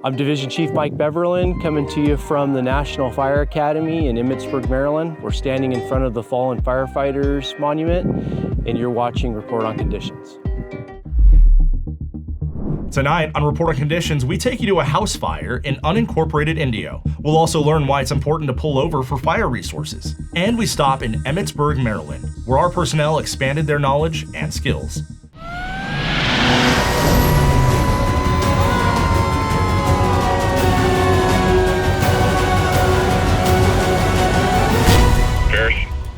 I'm Division Chief Mike Beverlin, coming to you from the National Fire Academy in Emmitsburg, Maryland. We're standing in front of the Fallen Firefighters Monument, and you're watching Report on Conditions. Tonight on Report on Conditions, we take you to a house fire in unincorporated Indio. We'll also learn why it's important to pull over for fire resources. And we stop in Emmitsburg, Maryland, where our personnel expanded their knowledge and skills.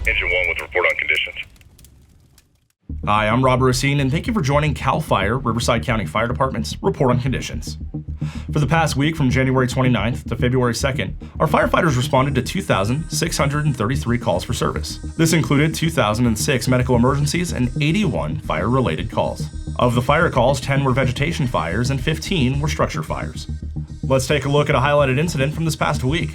Engine 1 with Report on Conditions. Hi, I'm Rob Rosine, and thank you for joining CAL FIRE, Riverside County Fire Department's Report on Conditions. For the past week, from January 29th to February 2nd, our firefighters responded to 2,633 calls for service. This included 2,006 medical emergencies and 81 fire-related calls. Of the fire calls, 10 were vegetation fires and 15 were structure fires. Let's take a look at a highlighted incident from this past week.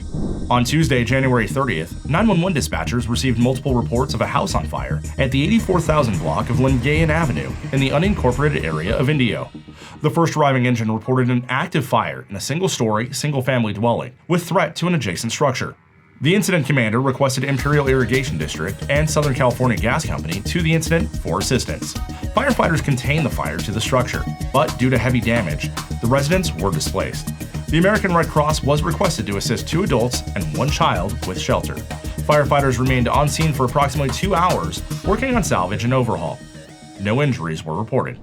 On Tuesday, January 30th, 911 dispatchers received multiple reports of a house on fire at the 84,000 block of Lingayen Avenue in the unincorporated area of Indio. The first arriving engine reported an active fire in a single-story, single-family dwelling with threat to an adjacent structure. The incident commander requested Imperial Irrigation District and Southern California Gas Company to the incident for assistance. Firefighters contained the fire to the structure, but due to heavy damage, the residents were displaced. The American Red Cross was requested to assist 2 adults and 1 child with shelter. Firefighters remained on scene for approximately 2 hours, working on salvage and overhaul. No injuries were reported.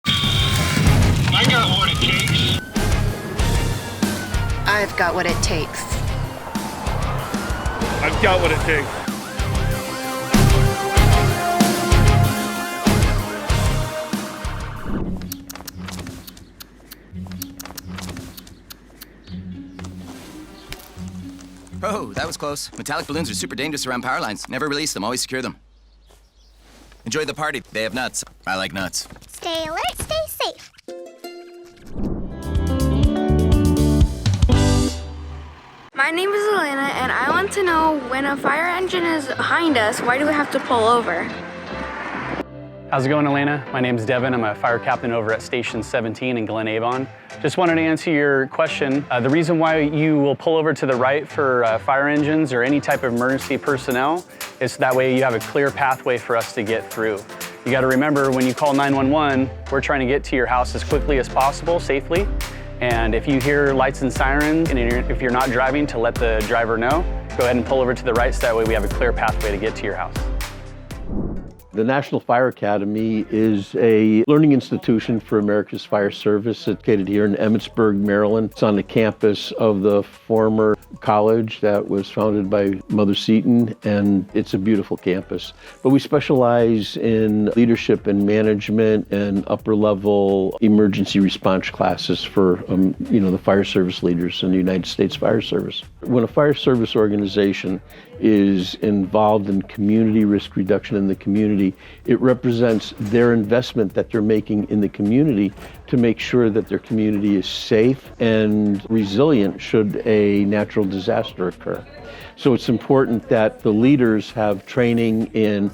I got what it takes. I've got what it takes. I've got what it takes. Oh, that was close. Metallic balloons are super dangerous around power lines. Never release them, always secure them. Enjoy the party. They have nuts. I like nuts. Stay alert, stay safe. My name is Elena, and I want to know, when a fire engine is behind us, why do we have to pull over? How's it going, Elena? My name's Devin. I'm a fire captain over at Station 17 in Glen Avon. Just wanted to answer your question. The reason why you will pull over to the right for fire engines or any type of emergency personnel is that way you have a clear pathway for us to get through. You got to remember, when you call 911, we're trying to get to your house as quickly as possible, safely. And if you hear lights and sirens, and if you're not driving, to let the driver know, go ahead and pull over to the right so that way we have a clear pathway to get to your house. The National Fire Academy is a learning institution for America's Fire Service, located here in Emmitsburg, Maryland. It's on the campus of the former college that was founded by Mother Seton, and it's a beautiful campus. But we specialize in leadership and management and upper-level emergency response classes for the fire service leaders in the United States Fire Service. When a fire service organization is involved in community risk reduction in the community, it represents their investment that they're making in the community to make sure that their community is safe and resilient should a natural disaster occur. So it's important that the leaders have training in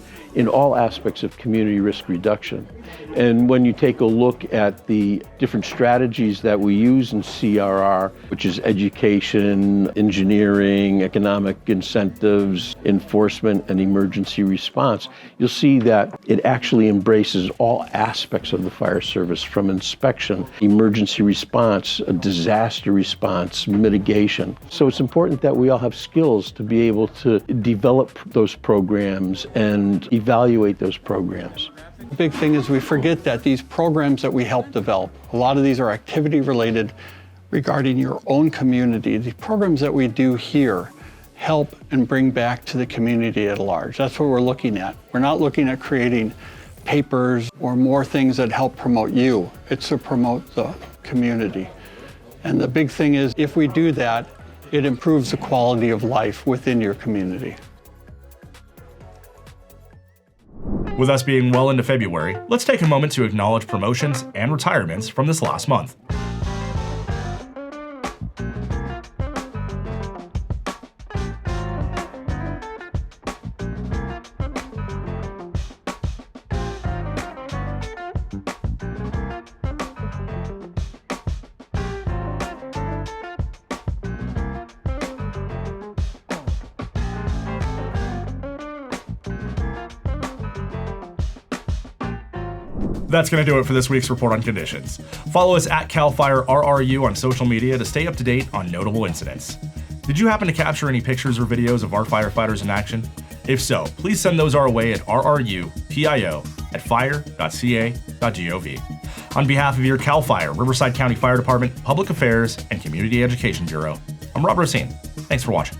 all aspects of community risk reduction. And when you take a look at the different strategies that we use in CRR, which is education, engineering, economic incentives, enforcement, and emergency response, you'll see that it actually embraces all aspects of the fire service, from inspection, emergency response, disaster response, mitigation. So it's important that we all have skills to be able to develop those programs and evaluate those programs. The big thing is we forget that these programs that we help develop, a lot of these are activity related regarding your own community. The programs that we do here help and bring back to the community at large. That's what we're looking at. We're not looking at creating papers or more things that help promote you. It's to promote the community. And the big thing is, if we do that, it improves the quality of life within your community. With us being well into February, let's take a moment to acknowledge promotions and retirements from this last month. That's going to do it for this week's Report on Conditions. Follow us at CAL FIRE RRU on social media to stay up to date on notable incidents. Did you happen to capture any pictures or videos of our firefighters in action? If so, please send those our way at rrupio@fire.ca.gov. On behalf of your CAL FIRE, Riverside County Fire Department, Public Affairs, and Community Education Bureau, I'm Rob Racine. Thanks for watching.